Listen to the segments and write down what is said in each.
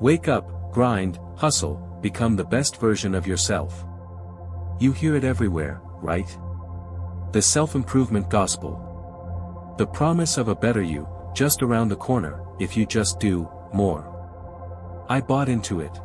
Wake up, grind, hustle, become the best version of yourself. You hear it everywhere, right? The self-improvement gospel. The promise of a better you, just around the corner, if you just do more. I bought into it.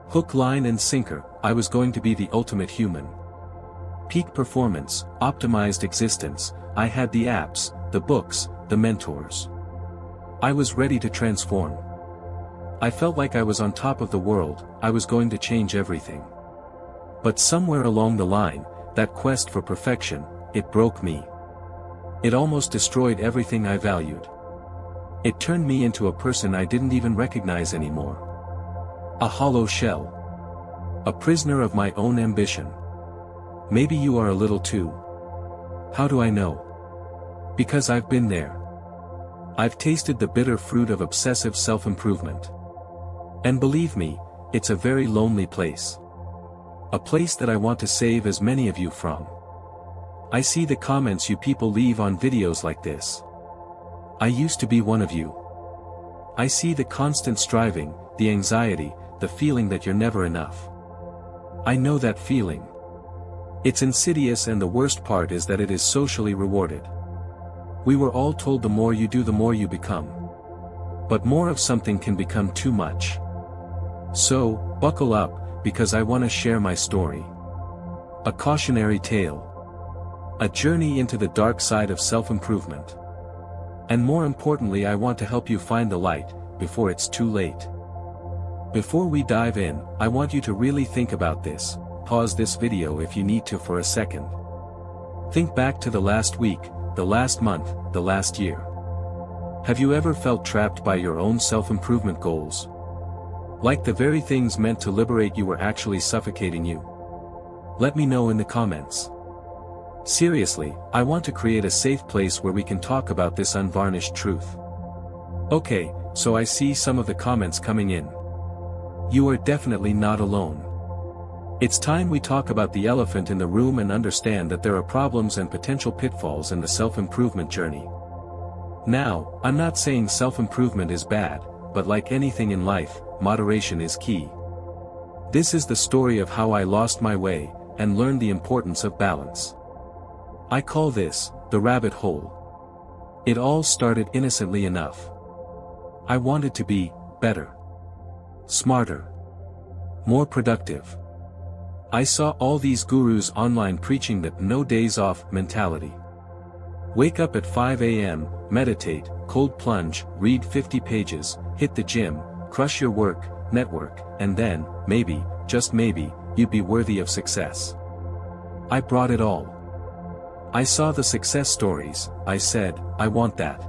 Hook, line and sinker, I was going to be the ultimate human. Peak performance, optimized existence, I had the apps, the books, the mentors. I was ready to transform. I felt like I was on top of the world, I was going to change everything. But somewhere along the line, that quest for perfection, it broke me. It almost destroyed everything I valued. It turned me into a person I didn't even recognize anymore. A hollow shell. A prisoner of my own ambition. Maybe you are a little too. How do I know? Because I've been there. I've tasted the bitter fruit of obsessive self-improvement. And believe me, it's a very lonely place. A place that I want to save as many of you from. I see the comments you people leave on videos like this. I used to be one of you. I see the constant striving, the anxiety, the feeling that you're never enough. I know that feeling. It's insidious, and the worst part is that it is socially rewarded. We were all told the more you do the more you become. But more of something can become too much. So, buckle up, because I want to share my story. A cautionary tale. A journey into the dark side of self-improvement. And more importantly, I want to help you find the light, before it's too late. Before we dive in, I want you to really think about this. Pause this video if you need to for a second. Think back to the last week, the last month, the last year. Have you ever felt trapped by your own self-improvement goals? Like the very things meant to liberate you were actually suffocating you? Let me know in the comments. Seriously, I want to create a safe place where we can talk about this unvarnished truth. Okay, so I see some of the comments coming in. You are definitely not alone. It's time we talk about the elephant in the room and understand that there are problems and potential pitfalls in the self-improvement journey. Now, I'm not saying self-improvement is bad, but like anything in life, moderation is key. This is the story of how I lost my way, and learned the importance of balance. I call this, the rabbit hole. It all started innocently enough. I wanted to be better. Smarter. More productive. I saw all these gurus online preaching that no days off mentality. Wake up at 5 a.m., meditate, cold plunge, read 50 pages, hit the gym, crush your work, network, and then, maybe, just maybe, you'd be worthy of success. I brought it all. I saw the success stories, I said, I want that.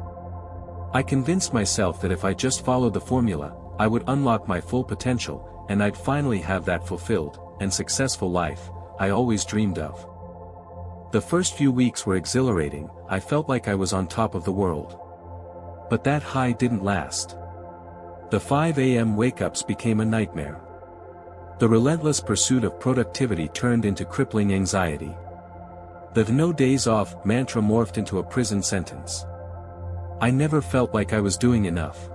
I convinced myself that if I just followed the formula, I would unlock my full potential, and I'd finally have that fulfilled and successful life I always dreamed of. The first few weeks were exhilarating, I felt like I was on top of the world. But that high didn't last. The 5 a.m. wake-ups became a nightmare. The relentless pursuit of productivity turned into crippling anxiety. The no days off mantra morphed into a prison sentence. I never felt like I was doing enough.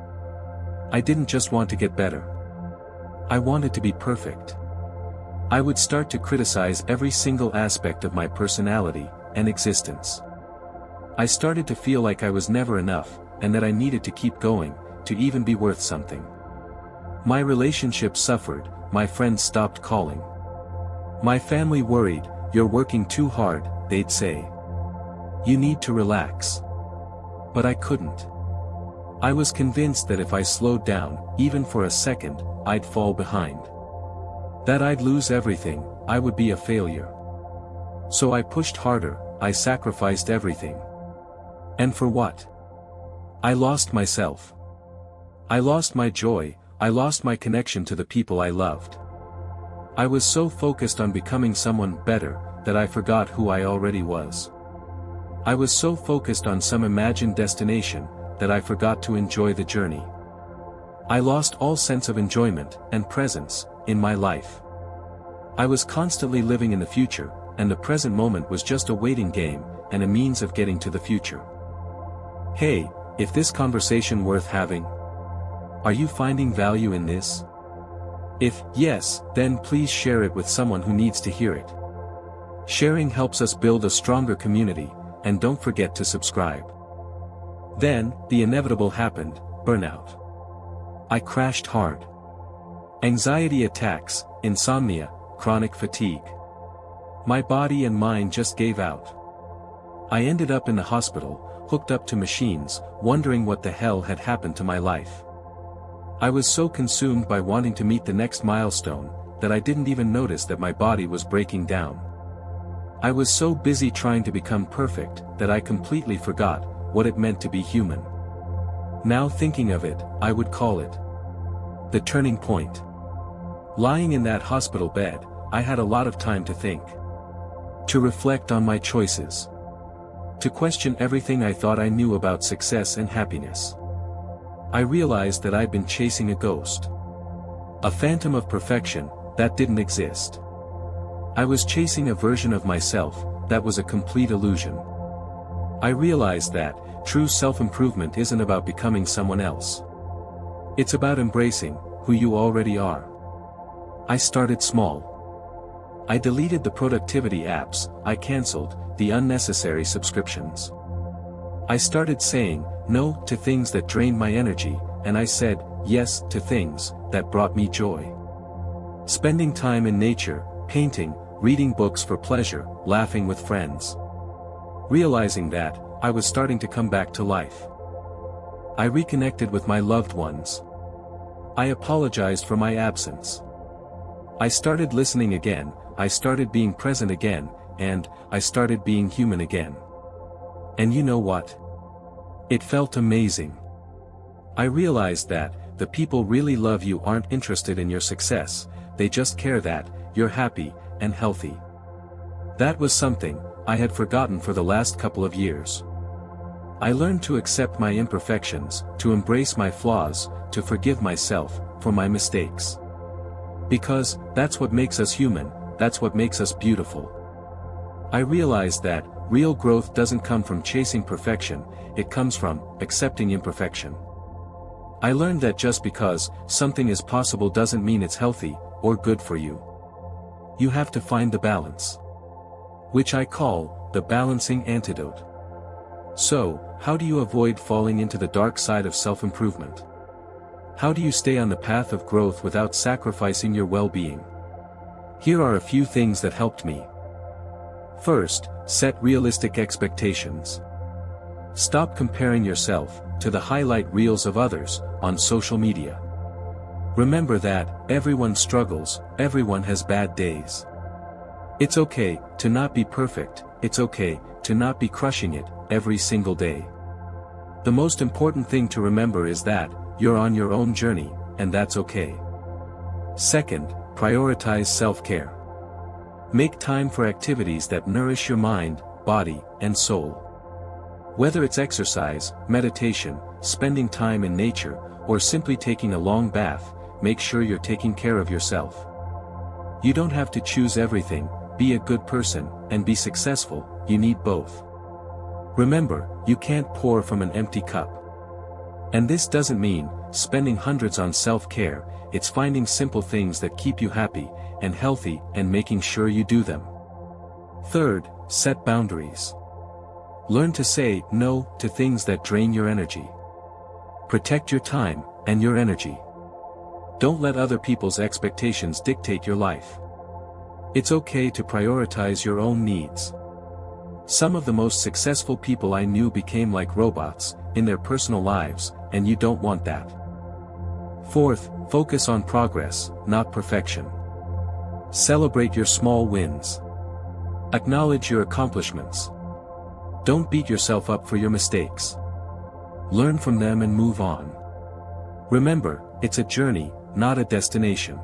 I didn't just want to get better. I wanted to be perfect. I would start to criticize every single aspect of my personality and existence. I started to feel like I was never enough, and that I needed to keep going, to even be worth something. My relationships suffered, my friends stopped calling. My family worried, "You're working too hard," they'd say. "You need to relax." But I couldn't. I was convinced that if I slowed down, even for a second, I'd fall behind. That I'd lose everything, I would be a failure. So I pushed harder, I sacrificed everything. And for what? I lost myself. I lost my joy, I lost my connection to the people I loved. I was so focused on becoming someone better, that I forgot who I already was. I was so focused on some imagined destination, that I forgot to enjoy the journey. I lost all sense of enjoyment and presence in my life. I was constantly living in the future, and the present moment was just a waiting game, and a means of getting to the future. Hey, if this conversation worth having? Are you finding value in this? If yes, then please share it with someone who needs to hear it. Sharing helps us build a stronger community, and don't forget to subscribe. Then, the inevitable happened, burnout. I crashed hard. Anxiety attacks, insomnia, chronic fatigue. My body and mind just gave out. I ended up in the hospital, hooked up to machines, wondering what the hell had happened to my life. I was so consumed by wanting to meet the next milestone, that I didn't even notice that my body was breaking down. I was so busy trying to become perfect, that I completely forgot what it meant to be human. Now thinking of it, I would call it the turning point. Lying in that hospital bed, I had a lot of time to think. To reflect on my choices. To question everything I thought I knew about success and happiness. I realized that I'd been chasing a ghost. A phantom of perfection, that didn't exist. I was chasing a version of myself, that was a complete illusion. I realized that, true self-improvement isn't about becoming someone else. It's about embracing who you already are. I started small. I deleted the productivity apps, I canceled the unnecessary subscriptions. I started saying no to things that drained my energy, and I said yes to things that brought me joy. Spending time in nature, painting, reading books for pleasure, laughing with friends. Realizing that, I was starting to come back to life. I reconnected with my loved ones. I apologized for my absence. I started listening again, I started being present again, and I started being human again. And you know what? It felt amazing. I realized that, the people really love you aren't interested in your success, they just care that, you're happy, and healthy. That was something I had forgotten for the last couple of years. I learned to accept my imperfections, to embrace my flaws, to forgive myself for my mistakes. Because, that's what makes us human, that's what makes us beautiful. I realized that, real growth doesn't come from chasing perfection, it comes from accepting imperfection. I learned that just because something is possible doesn't mean it's healthy or good for you. You have to find the balance. Which I call the balancing antidote. So, how do you avoid falling into the dark side of self-improvement? How do you stay on the path of growth without sacrificing your well-being? Here are a few things that helped me. First, set realistic expectations. Stop comparing yourself to the highlight reels of others on social media. Remember that everyone struggles, everyone has bad days. It's okay to not be perfect, it's okay to not be crushing it every single day. The most important thing to remember is that you're on your own journey, and that's okay. Second, prioritize self-care. Make time for activities that nourish your mind, body, and soul. Whether it's exercise, meditation, spending time in nature, or simply taking a long bath, make sure you're taking care of yourself. You don't have to choose everything, be a good person, and be successful, you need both. Remember, you can't pour from an empty cup. And this doesn't mean spending hundreds on self-care, it's finding simple things that keep you happy and healthy and making sure you do them. Third, set boundaries. Learn to say no to things that drain your energy. Protect your time and your energy. Don't let other people's expectations dictate your life. It's okay to prioritize your own needs. Some of the most successful people I knew became like robots in their personal lives, and you don't want that. Fourth, focus on progress, not perfection. Celebrate your small wins. Acknowledge your accomplishments. Don't beat yourself up for your mistakes. Learn from them and move on. Remember, it's a journey, not a destination.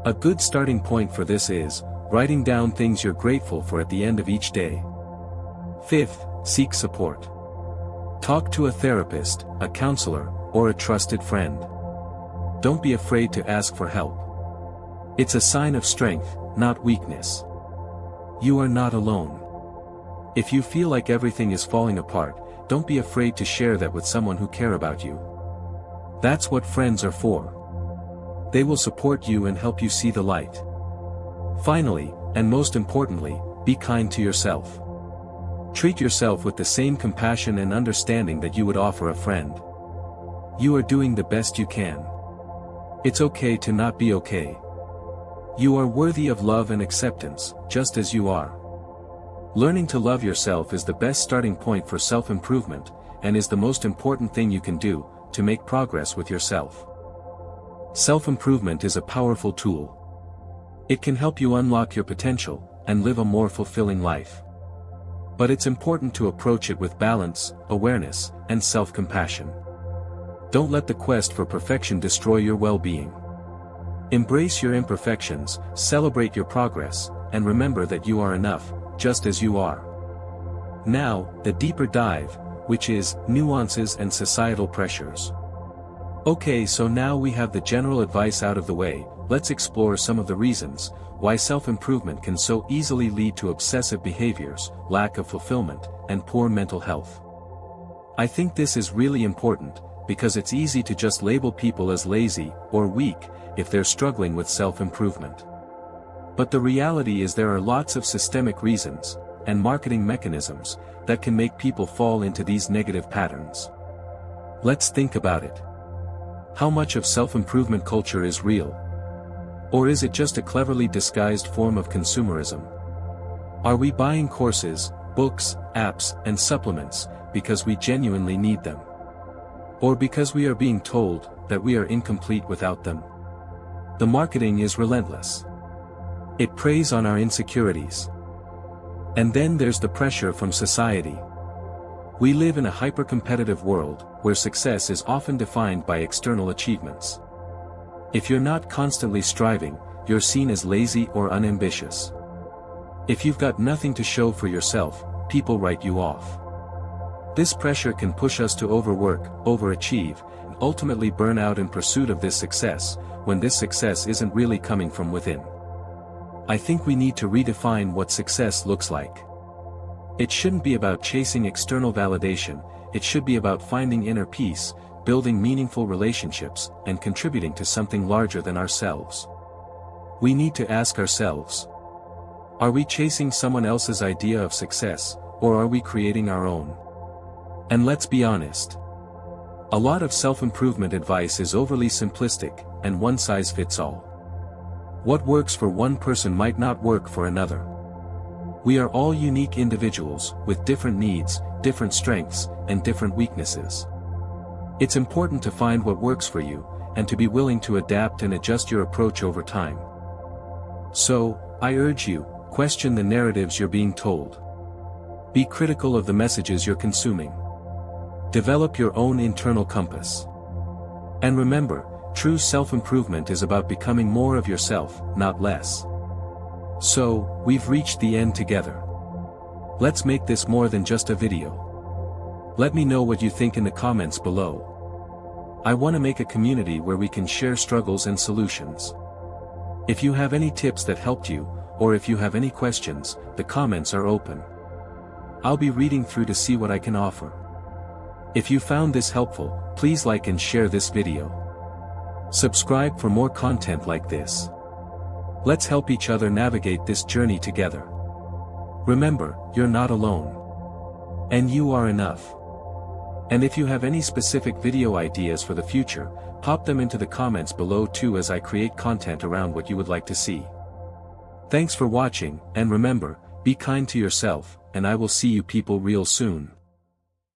A good starting point for this is writing down things you're grateful for at the end of each day. Fifth, seek support. Talk to a therapist, a counselor, or a trusted friend. Don't be afraid to ask for help. It's a sign of strength, not weakness. You are not alone. If you feel like everything is falling apart, don't be afraid to share that with someone who cares about you. That's what friends are for. They will support you and help you see the light. Finally, and most importantly, be kind to yourself. Treat yourself with the same compassion and understanding that you would offer a friend. You are doing the best you can. It's okay to not be okay. You are worthy of love and acceptance, just as you are. Learning to love yourself is the best starting point for self-improvement, and is the most important thing you can do, to make progress with yourself. Self-improvement is a powerful tool. It can help you unlock your potential, and live a more fulfilling life. But it's important to approach it with balance, awareness, and self-compassion. Don't let the quest for perfection destroy your well-being. Embrace your imperfections, celebrate your progress, and remember that you are enough, just as you are. Now, the deeper dive, which is nuances and societal pressures. Okay, so now we have the general advice out of the way, let's explore some of the reasons why self-improvement can so easily lead to obsessive behaviors, lack of fulfillment, and poor mental health. I think this is really important, because it's easy to just label people as lazy or weak if they're struggling with self-improvement. But the reality is there are lots of systemic reasons and marketing mechanisms that can make people fall into these negative patterns. Let's think about it. How much of self-improvement culture is real? Or is it just a cleverly disguised form of consumerism? Are we buying courses, books, apps, and supplements because we genuinely need them? Or because we are being told that we are incomplete without them? The marketing is relentless. It preys on our insecurities. And then there's the pressure from society. We live in a hyper-competitive world, where success is often defined by external achievements. If you're not constantly striving, you're seen as lazy or unambitious. If you've got nothing to show for yourself, people write you off. This pressure can push us to overwork, overachieve, and ultimately burn out in pursuit of this success, when this success isn't really coming from within. I think we need to redefine what success looks like. It shouldn't be about chasing external validation, it should be about finding inner peace, building meaningful relationships, and contributing to something larger than ourselves. We need to ask ourselves, are we chasing someone else's idea of success, or are we creating our own? And let's be honest. A lot of self-improvement advice is overly simplistic, and one size fits all. What works for one person might not work for another. We are all unique individuals, with different needs, different strengths, and different weaknesses. It's important to find what works for you, and to be willing to adapt and adjust your approach over time. So, I urge you, question the narratives you're being told. Be critical of the messages you're consuming. Develop your own internal compass. And remember, true self-improvement is about becoming more of yourself, not less. So, we've reached the end together. Let's make this more than just a video. Let me know what you think in the comments below. I want to make a community where we can share struggles and solutions. If you have any tips that helped you, or if you have any questions, the comments are open. I'll be reading through to see what I can offer. If you found this helpful, please like and share this video. Subscribe for more content like this. Let's help each other navigate this journey together. Remember, you're not alone. And you are enough. And if you have any specific video ideas for the future, pop them into the comments below too, as I create content around what you would like to see. Thanks for watching, and remember, be kind to yourself, and I will see you people real soon.